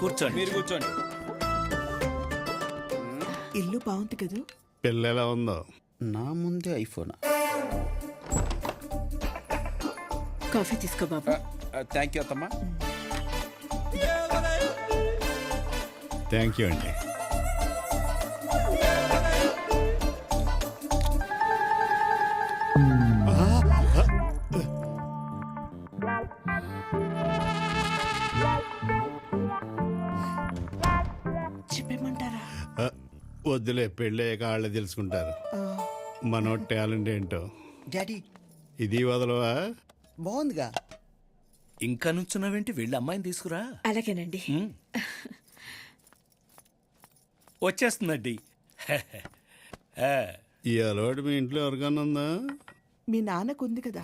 కూర్చోండి. మీరు కూర్చోండి. ఇల్లు బాగుంది కదా. పిల్ల ఎలా ఉందో? నా ముందే ఐఫోన్. కాఫీ తీసుకో బాబు. థ్యాంక్ యూ అత్తమ్మా. థ్యాంక్ యూ అండి. చెప్పేమంటారా? వద్దులే, పెళ్ళయ్యాక వాళ్ళే తెలుసుకుంటారు మనో టాలెంట్ ఏంటో. డాడీ ఇది వదలవా? బాగుందిగా. ఇంకా నుంచున్నావేంటి? వెళ్ళి అమ్మాయిని తీసుకురా. అలాగేనండి. వచ్చేస్తుందండి. ఈ అలవాటు మీ ఇంట్లో ఎవరికన్నా ఉందా? మీ నాన్నకు ఉంది కదా.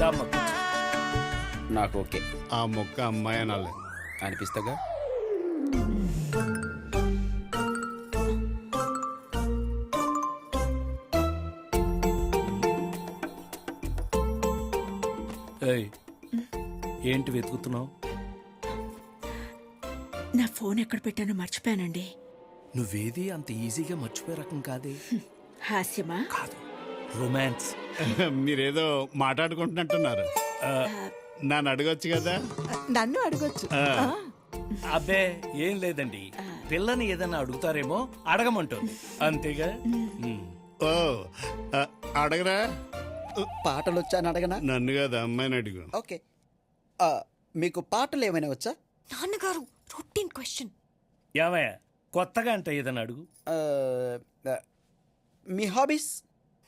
రామ్మా, కూర్చో. నాకు ఓకే ఆ మొక్క అమ్మాయి అనాలి. అనిపిస్తాగా. ఏయ్, ఏంటి వెతుకుతున్నావు? నా ఫోన్ ఎక్కడ పెట్టానో మర్చిపోయానండి. నువ్వేది అంత ఈజీగా మర్చిపోయే రకం కాదే. హాస్యమా? కాదు, రొమాన్స్. మీరేదో మాట్లాడుకుంటున్నట్టున్నారు. నన్ను అడగొచ్చు కదా. నన్ను అడగొచ్చు. అబ్బే ఏం లేదండి, పిల్లని ఏదైనా అడుగుతారేమో అడగమంటుంది, అంతేగా. ఓ అడగరా. పాటలు వచ్చా అని అడగనా? నన్ను కదా, అమ్మాయిని అడుగు. ఓకే. మీకు పాటలు ఏమైనా వచ్చా? నాన్నగారు రొటీన్ క్వశ్చన్. ఏమయ్యా, కొత్తగా అంటే ఏదైనా అడుగు. మీ హాబీస్?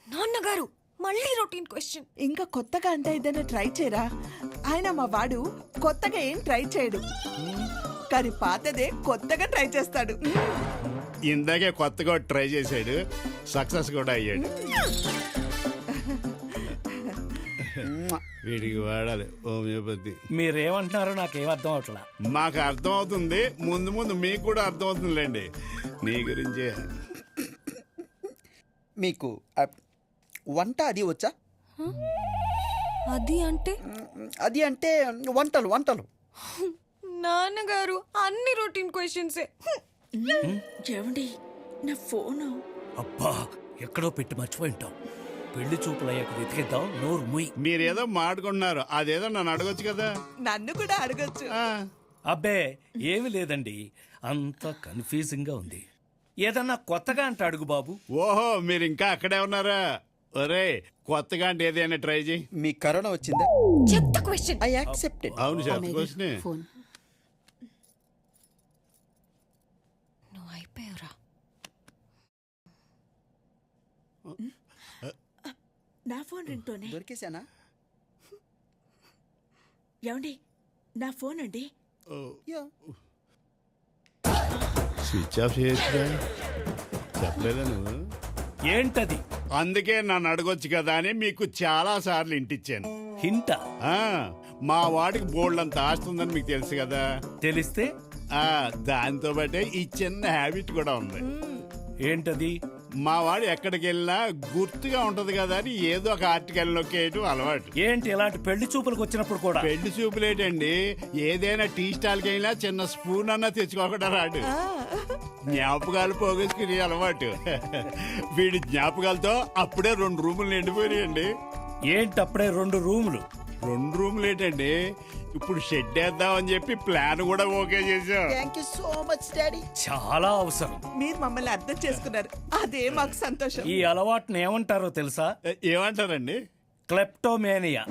నాన్నగారు మళ్ళీ రొటీన్ క్వశ్చన్. ఇంకా కొత్తగా అంటే ఏదైనా ట్రై చేయరా? ఆయన మా వాడు కొత్తగా ఏం ట్రై చేయడు, కానీ పాతదే కొత్తగా ట్రై చేస్తాడు. ఇందాకే కొత్తగా ట్రై చేశాడు, సక్సెస్ కూడా అయ్యాడు. వీడికి వాడాలి హోమియోపతి. మీరేమంటున్నారో నాకేం అర్థం అవట్లా. మాకు అర్థం అవుతుంది, ముందు ముందు మీకు కూడా అర్థం అవుతుందిలేండి. నీ గురించే. మీకు వంట అది వచ్చా? అది అంటే? అది అంటే వంటలు వంటలు. నాన్నగారు అన్ని రొటీన్ క్వశ్చన్సే. ఏమండి, నా ఫోను. అబ్బా, ఎక్కడో పెట్టి మర్చిపోయింటాం. పెళ్లి చూపులయ్యాక వెతికిద్దాం. నోరు ముయ్. మీరేదో మాట్లాడుకుంటున్నారు, అదేదో నన్ను అడగొచ్చు కదా. నన్ను కూడా అడగొచ్చు. అబ్బే ఏమి లేదండి, అంత కన్ఫ్యూజింగ్ గా ఉంది. ఏదన్నా కొత్తగా అంటే అడుగు బాబు. ఓహో, మీరు ఇంకా అక్కడే ఉన్నారా? ఒరే, కొత్తగా అంటే ఏదైనా ట్రై చేయి. మీ కరోనా వచ్చిందా? చెత్త క్వశ్చన్. I accepted. అవును, చెప్పకొచ్చినే. ఫోన్. నువ్వు అయిపోయావురా. నా ఫోన్ రింగ్టోనే. దొరికేసానా? ఏమండి, నా ఫోన్ అండి. యా. స్విచ్ ఆఫ్ చేయొచ్చుగా. చెప్పలేదా నువ్వు? ఏంటది? అందుకే నన్ను అడగొచ్చు కదా అని మీకు చాలా సార్లు ఇంటిచ్చాను. హింటా? మా వాడికి బోల్డంత ఆస్తుందని మీకు తెలుసు కదా. తెలిస్తే దాంతో బట్టే ఈ చిన్న హ్యాబిట్ కూడా ఉంది. ఏంటది? మా వాడు ఎక్కడికి వెళ్ళినా గుర్తుగా ఉంటది కదా అని ఏదో ఒక ఆర్టికల్ నొక్కేయటం అలవాటు. ఏంటి ఇలాంటి పెళ్లి చూపులకు వచ్చినప్పుడు కూడా? పెళ్లి చూపులేటండి, ఏదైనా టీ స్టాల్కి అయినా చిన్న స్పూన్ అన్నా తెచ్చుకోకుండా రాడు. జ్ఞాపకాలు పోగేసుకునే అలవాటు. వీడి జ్ఞాపకాలతో అప్పుడే 2 రూములు నిండిపోయాయండి. ఏంటి అప్పుడే 2 రూములు? 2 రూములు ఏంటండి, ఇప్పుడు షెడ్ వేద్దామని చెప్పి ప్లాన్ కూడా ఓకే చేసాం. Thank you so much daddy. చాలా అవసరం. మీరు మమ్మల్ని అర్థం చేసుకున్నారు, అదే మాకు సంతోషం. ఈ అలవాటుని ఏమంటారో తెలుసా? ఏమంటారండి? క్లెప్టోమేనియా.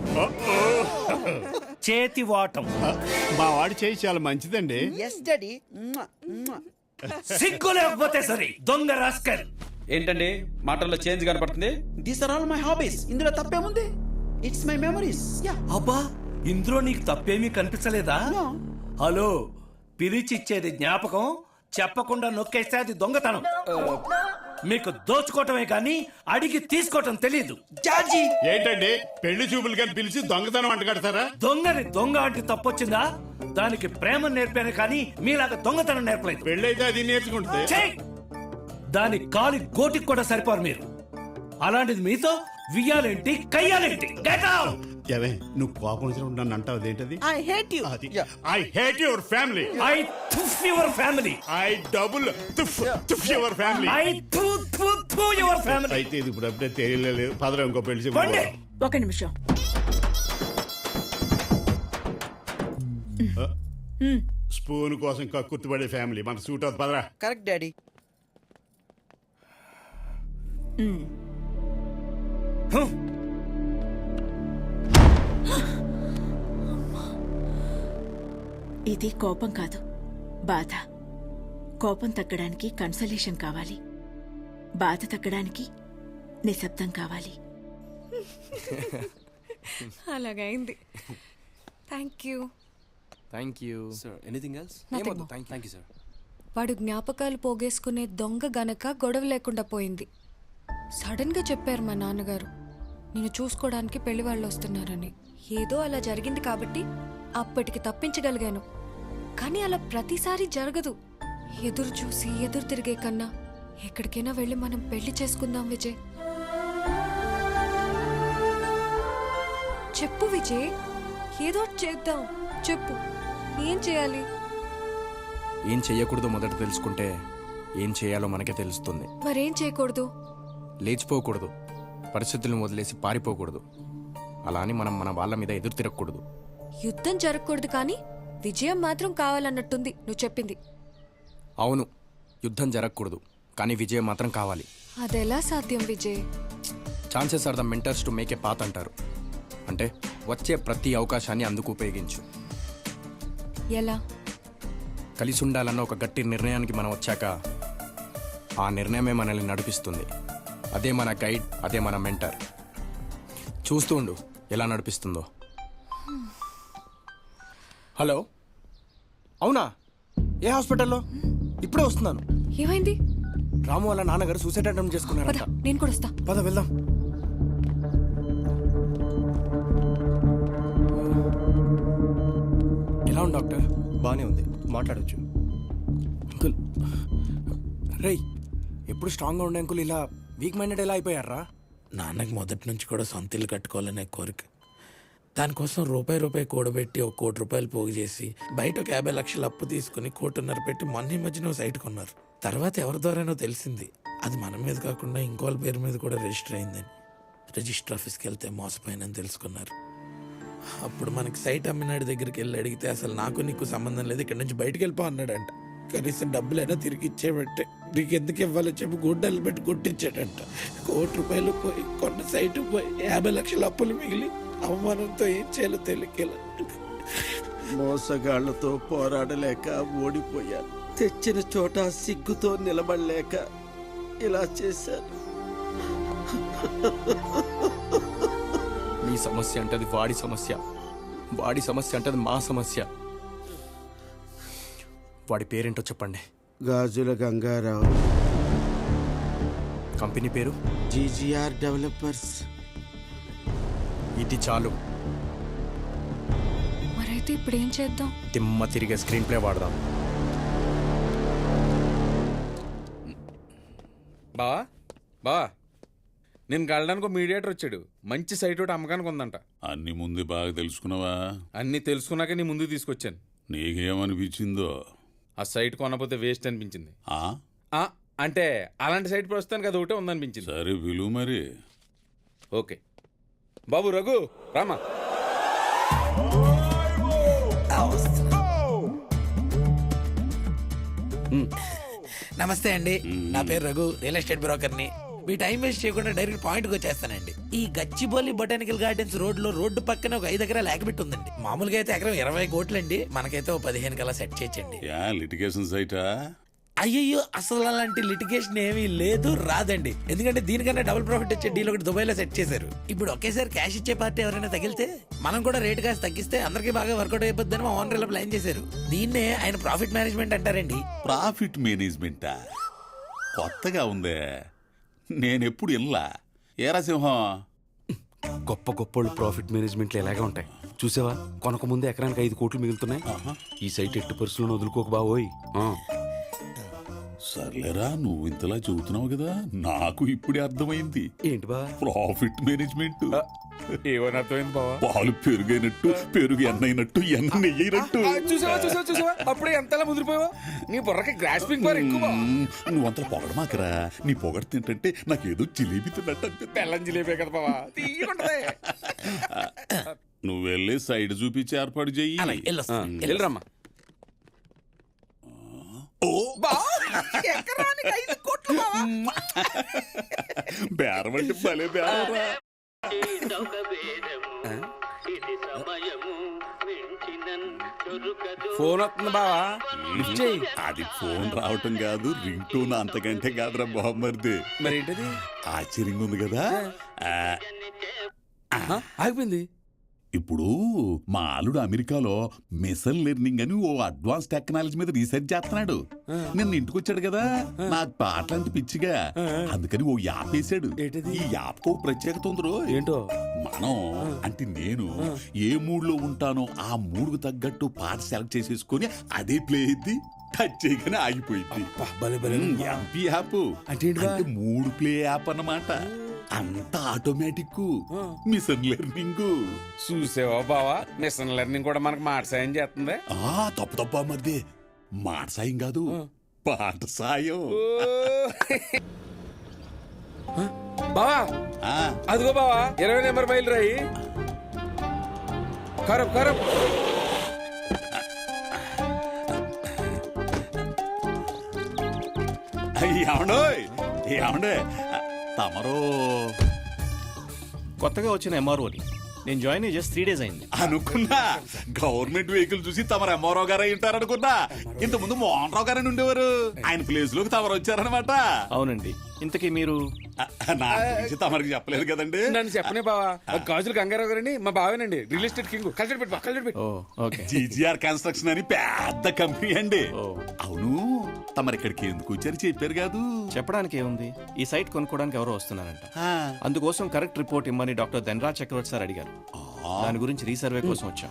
చేతి వాటం. మా వాడి చేయి చాలా మంచిదండి. Yes daddy. సిగ్గు లేకపోతే సరే, దొంగ రాస్కల్. ఏంటండి మాటల్లో చేంజ్ కనపడుతుంది? These are all my hobbies. ఇందులో తప్పేముంది? It's my memories. యా. అబ్బా, ఇందులో నీకు తప్పేమీ కనిపించలేదా? హలో, పిలిచిచ్చేది జ్ఞాపకం, చెప్పకుండా నొక్కేస్తే అది దొంగతనం. మీకు దోచుకోవటమే కానీ అడిగి తీసుకోవటం తెలీదు. జార్జీ. ఏంటండి, పెళ్లి చూపులు కానీ పిలిచి దొంగతనం అంట కడతారా? దొంగని దొంగ అంటే తప్పొచ్చిందా? దానికి ప్రేమ నేర్పాను కానీ మీలాగా దొంగతనం నేర్పలేదు. పెళ్ళైతే అది నేర్చుకుంటే. ఛీ! దాని కాలి గోటికి కూడా సరిపోరు మీరు. అలాంటిది మీతో వియ్యాలేంటి కయ్యాలేంటి? Get out! ఏవే నువ్వు కోపం వచ్చినప్పుడు నన్ను అంటావు అదేంటది? I hate you. అది I hate your family. I tuff your family. I double తుఫ్ your family. I tu your family. అయితే ఇది ఇప్పుడు అప్పుడే తెలియలేదు. పదరా ఇంకో పెళ్లి చెప్పు. పండి. ఒక నిమిషం. స్పూన్ కోసం కక్కుర్తిపడే ఫ్యామిలీ మన సూట్ అవుతుంది. పదరా. Correct daddy. Huh? ఇది కోపం కాదు, బాధ. కోపం తగ్గడానికి కన్సలేషన్ కావాలి, బాధ తగ్గడానికి నిశ్శబ్దం కావాలి. అలాగైంది. Thank you. Thank you sir. Anything else? Nothing more. Thank you sir. వాడు జ్ఞాపకాలు పోగేసుకునే దొంగ గనక గొడవ లేకుండా పోయింది. సడన్ గా చెప్పారు మా నాన్నగారు నిన్ను చూసుకోవడానికి పెళ్లి వాళ్ళు వస్తున్నారని. ఏదో అలా జరిగింది కాబట్టి అప్పటికి తప్పించగలిగాను. కానీ అలా ప్రతిసారి జరగదు. ఎదురు చూసి ఎదురు తిరిగే కన్నా ఎక్కడికైనా వెళ్ళి మనం పెళ్లి చేసుకుందాం విజయ్. చెప్పు విజయ్, ఏదో ఒకటి చేద్దాం. చెప్పు, ఏం చేయాలి? ఏం చెయ్యకూడదో మొదట తెలుసుకుంటే ఏం చేయాలో మనకే తెలుస్తుంది. మరేం చేయకూడదు? లేచిపోకూడదు, పరిస్థితులను వదిలేసి పారిపోకూడదు, అలా అని మనం మన వాళ్ళ మీద ఎదురు తిరగకూడదు. యుద్ధం జరగకూడదు కానీ విజయం మాత్రం కావాలన్నట్టుంది నువ్వు చెప్పింది. అవును, యుద్ధం జరగకూడదు కానీ విజయం మాత్రం కావాలి. అదెలా సాధ్యం Vijay? Chances are the mentors to make a path అంటారు. అంటే వచ్చే ప్రతి అవకాశాన్ని అందుకు ఉపయోగించు. ఎలా? కలిసి ఉండాలన్న ఒక గట్టి నిర్ణయానికి మనం వచ్చాక ఆ నిర్ణయమే మనల్ని నడిపిస్తుంది. అదే మన గైడ్, అదే మన మెంటర్. చూస్తూ ఉండు ఎలా నడిపిస్తుందో. హలో, అవునా? ఏ హాస్పిటల్లో? ఇప్పుడే వస్తున్నాను. ఏమైంది? రాము వాళ్ళ నాన్నగారు సూసైడ్ అటెంప్ట్ పద, చేసుకున్నారంట. నేను కూడా వస్తా. పద వెళ్దాం. ఎలా ఉంది డాక్టర్? బానే ఉంది, మాట్లాడొచ్చు. అంకుల్, రేయ్, ఎప్పుడు స్ట్రాంగ్గా ఉండే అంకుల్ ఇలా వీక్ మైండెడ్ ఎలా అయిపోయారా? నాన్నకి మొదటి నుంచి కూడా సొంత ఇల్లు కట్టుకోవాలనే కోరిక. దానికోసం రూపాయి కూడబెట్టి ఒక ₹1,00,00,000 పోగు చేసి బయట ఒక 50 లక్షలు అప్పు తీసుకుని 1,50,00,000 పెట్టి మొన్న ఈ మధ్యన సైట్ కొన్నారు. తర్వాత ఎవరి ద్వారానో తెలిసింది అది మన మీద కాకుండా ఇంకోళ్ళ పేరు మీద కూడా రిజిస్టర్ అయిందని. రిజిస్టర్ ఆఫీస్కి వెళ్తే మోసపోయానని తెలుసుకున్నారు. అప్పుడు మనకి సైట్ అమ్మినాడి దగ్గరికి వెళ్ళి అడిగితే అసలు నాకు నీకు సంబంధం లేదు, ఇక్కడ నుంచి బయటకు వెళ్ళిపో అన్నాడంట. కనీసం డబ్బులైనా తిరిగి ఇచ్చేబట్టే నీకు ఎందుకు ఇవ్వాలో చెప్పి గుడ్డలు పెట్టి కొట్టించాడంట. ₹1,00,00,000 పోయి కొన్న సైట్ పోయి 50 లక్షల అప్పులు మిగిలి అవమానంతో ఏం చేయాలో తెలియకేలా మోసగాళ్లతో పోరాడలేక ఓడిపోయాను. తెచ్చిన చోట సిగ్గుతో నిలబడలేక ఇలా చేశాను. మీ సమస్య అంటే అది వాడి సమస్య, వాడి సమస్య అంటే అది మా సమస్య. వాడి పేరేంటో చెప్పండి. గాజుల గంగారావు, కంపెనీ పేరు జీజీఆర్ డెవలపర్స్. ఇది చాలు. మరైతే ఇప్పుడు ఏం చేద్దాం? తిమ్మ తిరిగే స్క్రీన్ ప్లే వాడదాం. బావా బావా, నేను కలడానికి ఒక మీడియేటర్ వచ్చాడు. మంచి సైట్ ఒకటి అమ్మకానికి ఉందంట. అన్ని ముందు బాగా తెలుసుకున్నావా? అన్నీ తెలుసుకున్నాక నీ ముందు తీసుకొచ్చాను. నీకేమనిపించిందో? ఆ సైట్ కొనకపోతే వేస్ట్ అనిపించింది. ఆ అంటే అలాంటి సైట్ ప్రస్తుతానికి అది ఒకటే ఉందనిపించింది. సరే విలువ మరి. ఓకే బాబు, రఘు రామా. నమస్తే అండి, నా పేరు రఘు, రియల్ ఎస్టేట్ బ్రోకర్ని. మీ టైం వేస్ట్ చేయకుండా డైరెక్ట్ పాయింట్కి వచ్చేస్తానండి. ఈ గచ్చిబౌలి బొటానికల్ గార్డెన్స్ రోడ్డు పక్కన ఒక 5 ఎకరాల యాగబెట్టి ఉందండి. మామూలుగా అయితే ఎకరం 20 కోట్లండి, మనకైతే ఓ 15 కల్లా సెట్ చేయొచ్చండి. లిటిగేషన్ సైటా? అయ్యయ్యో, అసలు అలాంటి లిటిగేషన్ ఏమీ లేదు, రాదండి. ఎందుకంటే దీనికన్నా డబుల్ ప్రాఫిట్ వచ్చే డీల్ ఒకటి దుబాయ్లో సెట్ చేశారు. ఇప్పుడు ఒకేసారి క్యాష్ ఇచ్చే పార్టీ ఎవరైనా తగిలితే మనం కూడా రేటు కాస్త తగ్గిస్తే అందరికీ బాగా వర్కౌట్ అయిపోద్దని మా ఓనర్ ఇలా ప్లాన్ చేశారు. దీన్నే ఆయన ప్రాఫిట్ మేనేజ్మెంట్ అంటారండి. ప్రాఫిట్ మేనేజ్మెంటా? కొత్తగా ఉందే, నేనెప్పుడు ఇల్లా. ఏరా సింహం, గొప్ప గొప్పోళ్ళు ప్రాఫిట్ మేనేజ్మెంట్లు ఎలాగే ఉంటాయి చూసావా? కొనక ముందే ఎకరానికి 5 కోట్లు మిగులుతున్నాయి. ఈ సైట్ ఎట్టి పరిస్థితులను వదులుకోక బావోయ్. సర్లేరా నువ్వు ఇంతలా చెబుతున్నావు కదా నాకు ఇప్పుడే అర్థమైంది ఏంటి బా ప్రాఫిట్ మేనేజ్మెంట్ ఏమని అర్థమైంది బావా పాలు పెరుగైనట్టు పెరుగు ఎన్నైనట్టు ఎన్న నెయ్యినట్టు చూసావా అప్పుడే ఎంతలా ముదిరిపోయావా నీ బుర్రకి గ్రాస్పింగ్ పవర్ ఎక్కువ బావ. నువ్వంతా పొగడమాకరా నీ పొగడ తింటే నాకేదో జిలేబీ తిన్నట్టు అనిపిస్తుంది. బెల్లం జిలేబే కదా బావా తీయకుంటది నువ్వు వెళ్ళి సైడ్ చూపించి ఏర్పాటు చెయ్యి వెళ్ళరమ్మా బేరం అంటే భలే బేరరా ఫోన్ వస్తుంది బావా లిఫ్ట్ చేయి అది ఫోన్ రావటం కాదు రింగ్ టోన్ అంతకంటే కాదురా బామ్మర్ది మరి ఏంటది ఆశ్చర్యంగా ఉంది కదా ఆగిపోయింది ఇప్పుడు మా అల్లుడు అమెరికాలో మిషన్ లెర్నింగ్ అని ఓ అడ్వాన్స్ టెక్నాలజీ మీద రీసెర్చ్ చేస్తున్నాడు నిన్న ఇంటికి వచ్చాడు కదా నాకు పాటలంటే పిచ్చిగా అందుకని ఓ యాప్ వేసాడు ఈ యాప్ కు ప్రత్యేకత ఉందరో ఏంటో మనం అంటే నేను ఏ మూడ్ లో ఉంటానో ఆ మూడ్ కు తగ్గట్టు పాట సెలెక్ట్ చేసేసుకొని అదే ప్లే అయింది టచ్ చేయగానే ఆగిపోయింది ఎంపీ యాప్ అంటే మూడు ప్లే యాప్ అన్నమాట అంత ఆటోమేటిక్ మిషన్ లెర్నింగ్ చూసావా బావా మిషన్ లెర్నింగ్ కూడా మనకు మాట సాయం చేస్తుంది తప్ప మరిది మాట సాయం కాదు పాట సాయం బావా అదిగో బావా 20 నెంబర్ బయలు రాయి కరప్ కరప్ ఏమండే తమరు కొత్తగా వచ్చిన ఎంఆర్ఓని నేను జాయిన్ అయ్యి జస్ట్ 3 days అయింది. అనుకున్నా గవర్నమెంట్ వెహికల్ చూసి తమరు ఎంఆర్ఓ గారు అయి ఉంటారనుకున్నా ఇంత ముందు మోహన్ రావు గారని ఉండేవారు ఆయన ప్లేస్ లోకి తమరు వచ్చారనమాట. అవునండి. ఇంతకీ మీరు నా గురించి తమరికి చెప్పలేదు కదండి. నన్ను చెప్పనే బావా గాజులు గంగారావు గారని మా బావేనండి రియల్ ఎస్టేట్ కింగ్ కల్చర్ పెట్టు ఓకే జీజీఆర్ కన్స్ట్రక్షన్ అని పెద్ద కంపెనీ అండి. అవును తమరు ఇక్కడికి ఎందుకు వచ్చారు చెప్పారు కాదు. చెప్పడానికి ఏముంది, ఈ సైట్ కొనుక్కోవడానికి ఎవరో వస్తున్నారంట. అందుకోసం కరెక్ట్ రిపోర్ట్ ఇమ్మని డాక్టర్ ధనరాజ్ చక్రవర్తి సార్ అడిగారు. దాని గురించి రీసర్వే కోసం వచ్చా.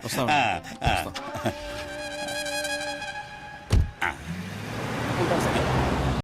వస్తాం.